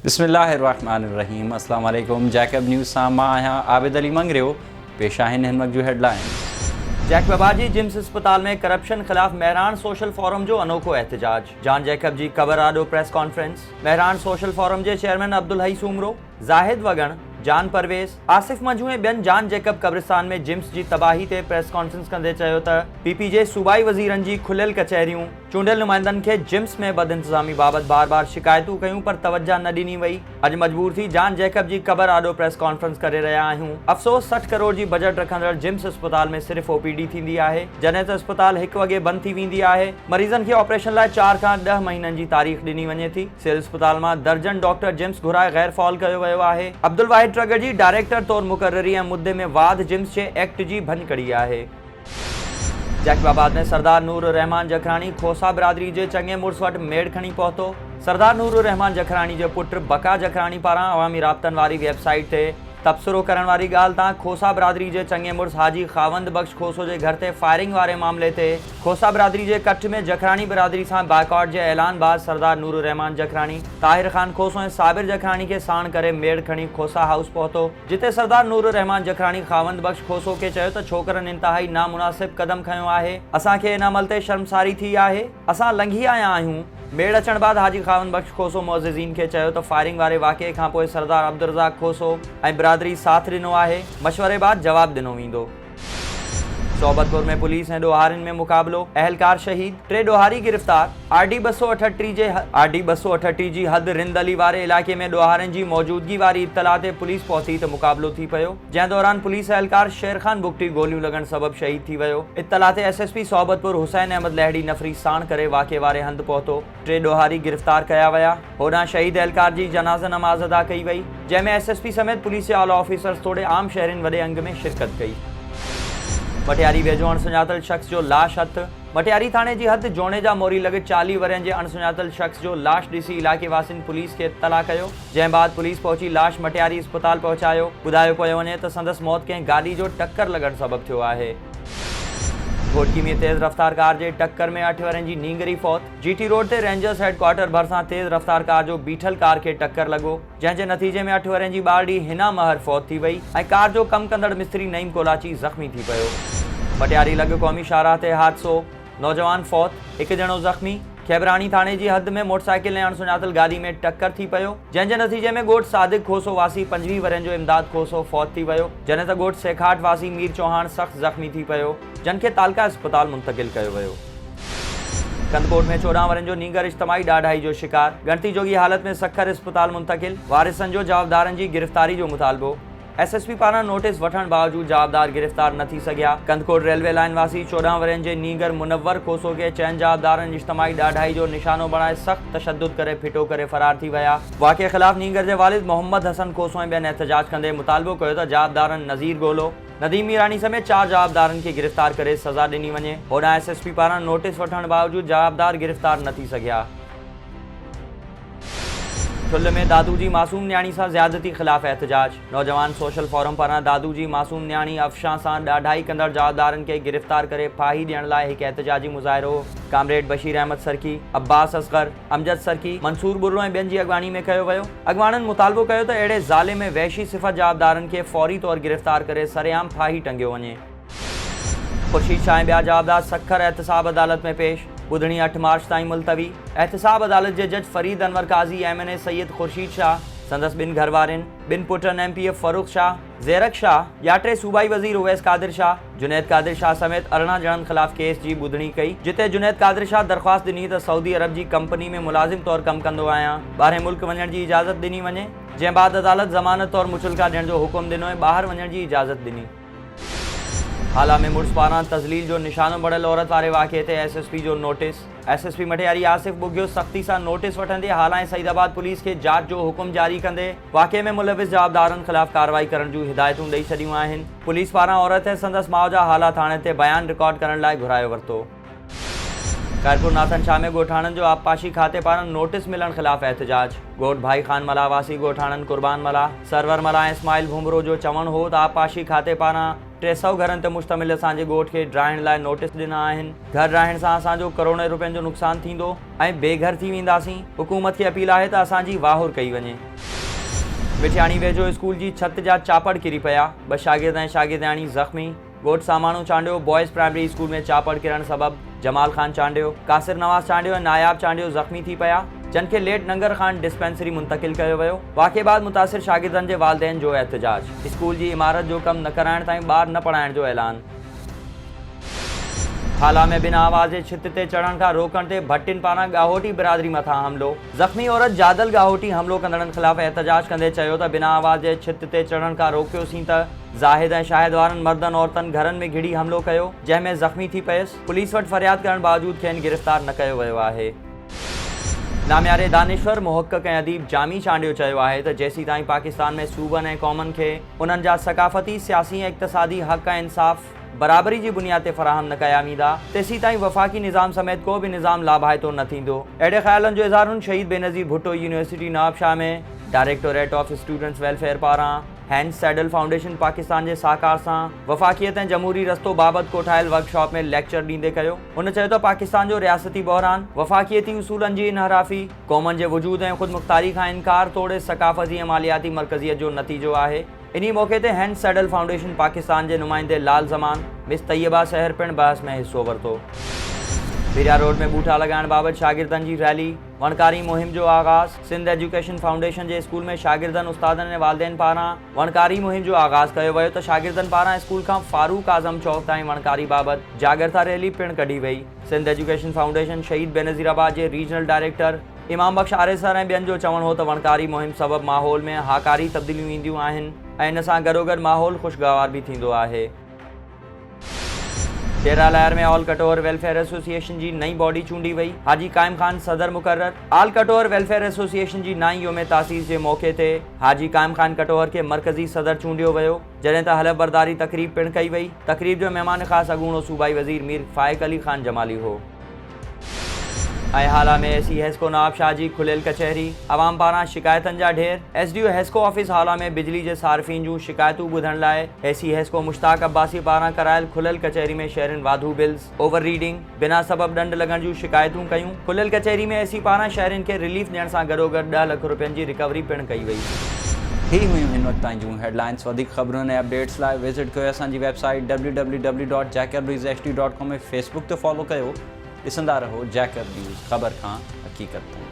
बिस्मिल्लाहिर्रहमानिर्रहीम। अस्सलाम वालेकुम। जैकब न्यूज़ सां मां आहियां आबिद अली मंगरियो। पेश आहिनि हिन वक़्त जूं हेडलाइंस। जैक बाबाजी जिम्स अस्पताल में करप्शन ख़िलाफ़ महरान सोशल फोरम जो अनोखो एहतजाज। जॉन जैकब जी क़बर आॾो प्रेस कॉन्फ्रेंस। महरान सोशल फोरम जे चेयरमैन अब्दुल हई सूमरो, ज़ाहिद वगण, जान परवेज़, आसिफ मंजू ऐं ॿियनि जान जैकब क़ब्रिस्तान में जिम्स जी तबाही ते प्रेस कॉन्फ्रेंस कंदे चयो त PPJ सूबाई वज़ीरनि जी खुलियल कचहरियूं चूंडियल नुमाइंदनि खे जिम्स में बदइंतज़ामी बाबति बार बार शिकायतूं कयूं पर तवज्जो न ॾिनी वई। अॼु मजबूर थी जान जैकब जी क़बर आॾो प्रेस कॉन्फ्रेंस करे रहिया आहियूं। अफ़सोस 60 करोड़ जी बजट रखंदड़ जिम्स अस्पताल में सिर्फ़ OPD थींदी आहे, जॾहिं त अस्पताल 1 वॻे बंदि थी वेंदी आहे। मरीज़नि खे ऑपरेशन लाइ 4 खां 10 महीननि जी तारीख़ ॾिनी वञे थी। सिविल अस्पताल मां दर्जन डॉक्टर जिम्स घुराए गैर फ़ाल कयो वियो आहे। अब्दुल वाहिद ट्रगर जी डायरेक्टर तौर मुक़ररी ऐं मुद्दे में वाद जिम्स जे एक्ट जी भञकड़ी आहे। जैकबाबाद में सरदार नूर रहमान जखरानी खोसा बिरादरी जे चङे मुड़ुस वटि मेड़ खणी पहुतो। सरदार नूर रहमान जखरानी जे पुट बका जखरानी पारां अवामी राब्तनि वारी वेबसाइट ते तबसरो करण वारी ॻाल्हि तां खोसा बिरादरी जे चङे मुड़ुस हाजी खावंद बख्श खोसो जे घर ते फायरिंग वारे मामले ते खोसा बिरादरी जे कठ में जखरानी बिरादरी सां बाइकॉट जे ऐलान बाद सरदार नूर रहमान जखरानी, ताहिर खान खोसो ऐं साबिर जखरानी खे साण करे मेड़ खणी खोसा हाउस पहुतो, जिते सरदार नूर रहमान जखरानी खावंद बख्श खोसो खे चयो त छोकरनि इंतहाई नामुनासिब कदम खयो आहे। असांखे इन अमल ते शर्मसारी थी आहे। असां लंघी आया आहियूं। मेड़ अचण बाद हाजी खावंद बख्श खोसो मुअज़्ज़िज़ीन खे चयो त फायरिंग वारे वाक़िए खां पोइ सरदार अब्दुर्रज़ाक खोसो ऐं बिरादरी साथ ॾिनो आहे। मशवरे बाद जवाब ॾिनो वेंदो। सोबतपुर में पुलिस ऐं ॾोहारियुनि में मुक़ाबिलो, अहलकार शहीद, 3 ॾोहारी गिरफ़्तार। RD 238 जी हद रिंद अली वारे इलाइक़े में ॾोहारियुनि जी मौजूदगी वारी इत्तला ते पुलिस पहुती त मुक़ाबिलो थी पियो, जंहिं दौरान पुलिस अहलकार शेर खान बुगटी गोलियूं लॻण सबबि शहीद थी वियो। इत्तला ते SSP सोबतपुर हुसैन अहमद लहड़ी नफ़री साण करे वाक़िए वारे हंधि पहुतो। 3 ॾोहारी गिरफ़्तार कया विया। होॾां शहीद अहलकार जी जनाज़ा नमाज़ अदा कई वई, जंहिंमें SSP समेत पुलिस जे आला ऑफिसर्स तोड़े आम शहरिन वॾे अंग में शिरकत कई। मटियारी वेझो अणसुञातल शख़्स जो लाश हथ। मटियारी थाणे जी हद जोणे जा मोरी लॻ 40 वरनि जे अणसुञातल शख़्स जो लाश ॾिसी इलाइक़े वासियुनि पुलिस खे इत्तला कयो, जंहिं बाद पुलिस पहुची लाश मटियारी अस्पताल पहुचायो। ॿुधायो पियो वञे त संदसि मौत कंहिं गाॾी जो टक्कर लॻण सबबु थियो आहे। घोटकी में तेज़ रफ़्तार कार जे टक्कर में 8 वरनि जी नींगरी फौत। GT रोड ते रेंजर्स हेडक्वार्टर भरिसां तेज़ रफ़्तार कार जो बीठल कार खे टक्कर लॻो, जंहिं जे नतीजे में 8 वरनि जी ॿारड़ी हिना महर फौत थी वई ऐं कार जो कमु कंदड़ मिस्त्री नईम कोलाची ज़ख़्मी थी पियो। मटियारी लॻ क़ौमी शाहराह ते हादसो, नौजवान फौत, 1 ॼणो ज़ख़्मी। खेबरानी थाणे जी हद में मोटरसाइकिल ऐं अणसुञातल गाॾी में टक्कर थी पियो, जंहिं जे नतीजे में ॻोठ सादिक खोसो वासी 25 वरनि जो इमदाद खोसो फौत थी वियो, जॾहिं त ॻोठ सेखाट वासी मीर चौहान सख़्तु ज़ख़्मी थी पियो, जिन खे तालका अस्पताल मुंतक़िल कयो वियो। कंदकोट में 14 वरनि जो नीगर इज्तमाही ॾाढाई जो शिकार, ॻणती जोगी हालत में सखर अस्पताल मुंतक़िल। वारिसनि जो जवाबदारनि जी गिरफ़्तारी जो मुतालबो। SSP पारां नोटिस वठण बावजूद जवाबदार गिरफ़्तार न थी सघिया। कंदकोट रेलवे लाइन वासी 14 वरनि जे नीगर मुनव्वर खोसो खे 6 जवाबदारनि इज्तमाही ॾाढाई जो निशानो बणाए सख़्तु तशद्दुद करे फिटो करे फ़रार थी विया। वाक़िए ख़िलाफ़ नीगर जे वालिद मोहम्मद हसन खोसो ऐं ॿियनि एहतजाज कंदे मुतालबो कयो त जवाबदारनि नज़ीर गोलो, नदीम मीरानी समेत 4 जवाबदारनि खे गिरफ़्तार करे सज़ा ॾिनी वञे। होॾां SSP पारां नोटिस वठण बावजूद जवाबदार गिरफ़्तार न थी सघिया। ठुल्ह में दादू जी मासूम न्याणी सां ज़्यादती ख़िलाफ़ एहतजाज। नौजवान सोशल फोरम पारां दादू जी मासूम न्याणी अफ़शां सां ॾाढाई कंदड़ जवाबदारनि खे गिरफ़्तार करे फाही ॾियण लाइ हिकु एहतजाजी मुज़ाहिरो कामरेड बशीर अहमद सरकी, अब्बास असगर, अमजद सरकी, मंसूर बुर्रो ऐं ॿियनि जी अॻवानी में कयो वियो। अॻवाननि मुतालबो कयो त अहिड़े ज़ालिम ऐं वहशी सिफ़त जवाबदारनि खे फ़ौरी तौरु गिरफ़्तार करे सरेआम फाही टंगियो वञे। ख़ुर्शीद शाह ऐं ॿिया जवाबदार सखर एहतसाब अदालत में पेश। ॿुधणी 8 मार्च ताईं मुलतवी। एहतसाब अदालत जे जज फरीद अनवर काज़ी MNA सैयद ख़ुर्शीद शाह, संदसि 2 घर वारनि, 2 पुटनि MPF फ़रूख़ शाह, ज़ेरक शाह, याटे सूबाई वज़ीर उवैस कादिर शाह, जुनैद कादिर शाह समेत 18 ॼणनि ख़िलाफ़ केस जी ॿुधणी कई, जिते जुनैद कादिर शाह दरख़्वास्त ॾिनी त सऊदी अरब जी कंपनी में मुलाज़िम तौरु कमु कंदो आहियां, ॿाहिरि मुल्क वञण जी इजाज़त ॾिनी वञे, जंहिं बाद अदालत ज़मानत तौरु मुचलका ॾियण जो हुकुम ॾिनो ऐं ॿाहिरि वञण जी इजाज़त ॾिनी। हाला में मुड़ुस पारां तज़लील जो निशानो बणियल औरत वारे वाक़िए ते SSP जो नोटिस। SSP मटियारी आसिफ बुगियो सख़्ती सां नोटिस वठंदे हाला ऐं सईदाबाद पुलिस खे जांच जो हुकुम जारी कंदे वाक़िए में मुलविस जवाबदारनि ख़िलाफ़ कार्रवाई करण जूं हिदायतूं ॾेई छॾियूं आहिनि। पुलिस पारां औरत ऐं संदसि माउ जा हाला थाणे ते बयान रिकॉर्ड करण लाइ घुरायो वरितो। खैरपुर नाथन शाह में ॻोठाणनि जो आबपाशी खाते पारां नोटिस मिलण ख़िलाफ़ एहतजाज। ॻोठ भाई ख़ान मला वासी ॻोठाणनि कुर्बान मला, सरवर मला ऐं इस्माइल भुमरो जो चवणु हो त आबपाशी खाते पारां 300 घरनि ते मुश्तमिल असांजे ॻोठ खे ड्राइण लाइ नोटिस ॾिना आहिनि। घर राइण सां असांजो करोड़े रुपयनि जो नुक़सानु थींदो ऐं बेघर थी वेंदासीं। हुकूमत खे अपील आहे त असांजी वाहुर कई वञे। विछाणी वेझो स्कूल जी छत जा चापड़ किरी पिया, 2 शागिर्द ऐं शागिर्दियाणी ज़ख़्मी। ॻोठ सामाणो चांडियो बॉयज़ प्राइमरी स्कूल में चापड़ किरण सबबि जमाल ख़ान चांडियो, कासिर नवाज़ चांडियो ऐं नायाब चांडियो ज़ख़्मी थी पिया, जिन खे लेट नंगर ख़ान डिस्पेंसरी मुंतक़िल कयो वियो। वाक़े बाद मुतासिर शागिर्दनि जे वालिदैन जो एहतजाज, स्कूल जी इमारत जो कमु न कराइण ताईं ॿार न पढ़ाइण जो ऐलान। हाला में बिना आवाज़ जे छित ते चढ़ण खां रोकण ते भट्टिन पारां ॻाहोटी बिरादरी मथां हमलो। ज़ख़्मी औरत जादल ॻाहोटी हमलो कंदड़नि ख़िलाफ़ एहतजाज कंदे चयो त बिना आवाज़ जे छित ते चढ़ण खां रोकियोसीं त ज़ाहिद ऐं शाहिद वारनि मर्दनि औरतनि घरनि में घिड़ी हमलो कयो, जंहिंमें ज़ख़्मी थी पियसि। पुलिस वटि फ़रियाद करण बावजूद खेनि गिरफ़्तार न कयो वियो आहे। नाम्यारे दानिश्वर मुहक़क़ ऐं अदीब जामी चांडियो चयो आहे त जेसीं ताईं पाकिस्तान में सूबनि ऐं क़ौमनि खे उन्हनि जा सक़ाफ़ती, सियासी ऐं इक़्तिसादी हक़ ऐं इंसाफ़ बराबरी जी बुनियाद ते फ़राहम न कया वेंदा, तेसीं ताईं वफ़ाक़ी निज़ाम समेत को बि निज़ाम लाभाइतो न थींदो। अहिड़े ख़्यालनि जो इज़हार हुन शहीद बेनज़ीर भुट्टो यूनिवर्सिटी नवाबशाह में डायरेक्टोरेट ऑफ स्टूडेंट्स वेलफेयर पारां हैंस सैडल फाउंडेशन पाकिस्तान जे साकार सां वफ़ाक़ियत ऐं जमहूरी रस्तो बाबति कोठायल वर्कशॉप में लेक्चर ॾींदे कयो। हुन चयो त पाकिस्तान जो रियासती बहरान वफ़ाक़ियती उसूलनि जी इनहराफ़ी, क़ौमनि जे वजूद ऐं ख़ुदमुख़्तारी खां इनकार तोड़े सक़ाफ़ती ऐं मालियाती मरकज़ियत जो नतीजो आहे। इन्ही मौक़े ते हैंस सैडल फाउंडेशन पाकिस्तान जे नुमाइंदे लाल ज़मान मिस तैयबा सहर पिणु बहस में हिस्सो वरितो। बिरिया रोड में ॿूटा लॻाइण बाबति शागिर्दनि जी रैली, वणकारी मुहिम जो आगाज़। सिंध एजुकेशन फाउंडेशन जे स्कूल में शागिर्दनि, उस्तादनि ऐं वालिदैन पारां वणकारी मुहिम जो आगाज़ कयो वियो त शागिर्दनि पारां स्कूल खां फारूक आज़म चौक ताईं वणकारी बाबति जागरता रैली पिणु कढी वई। सिंध एजुकेशन फाउंडेशन शहीद बेनज़ीराबाद जे रीजनल डायरेक्टर इमाम बख्श आरेसर ऐं ॿियनि जो चवणु हो त वणकारी मुहिम सबबि माहौल में हाकारी तब्दीलियूं ईंदियूं आहिनि ऐं इन सां गॾोगॾु माहौल ख़ुशगवार बि थींदो आहे। डेरा लहर में ऑल कटोर वेलफेयर एसोसिएशन जी नई बॉडी चूंडी वई। हाजी काइम ख़ान सदर मुक़र्रर। ऑल कटोर वेलफेयर एसोसिएशन जी नई योम तासीस जे मौक़े ते हाजी काइम ख़ान कटोर खे मरकज़ी सदर चूंडियो वियो, जॾहिं त हलफ़ बरदारी तक़रीब पिणु कई वई। तक़रीब जो महिमान ख़ासि अॻूणो सूबाई वज़ीर मीर फ़ाइक़ अली ख़ान जमाली हो। ऐं हाला में एसी हेस्को नवाबशाह जी खुलियल कचहरी, अवाम पारां शिकायतनि जा ढेर। एसडीओ हेस्को ऑफिस हाला में बिजली जे सार्फ़िन जूं शिकायतूं ॿुधण लाइ एसी हेस्को मुश्ताक अब्बासी पारां करायल खुलियल कचहरी में शहरनि वाधू बिल्स, ओवर रीडिंग, बिना सबबि ॾंड लॻण जूं शिकायतूं कयूं। खुलियल कचहरी में एसी पारां शहरनि खे रिलीफ ॾियण सां गॾोगॾु 10 लख रुपयनि जी रिकवरी पिणु कई वई। ही हुयूं हिन वक़्त ताईं जूं हेडलाइंस। वधीक ख़बरुनि ऐं अपडेट्स लाइ विज़िट कयो असांजी वेबसाइट www.jackerbreeze.com ऐं फेसबुक ते फॉलो कयो। ॾिसंदा रहो जैकर न्यूज़, ख़बर खां हक़ीक़त ताईं।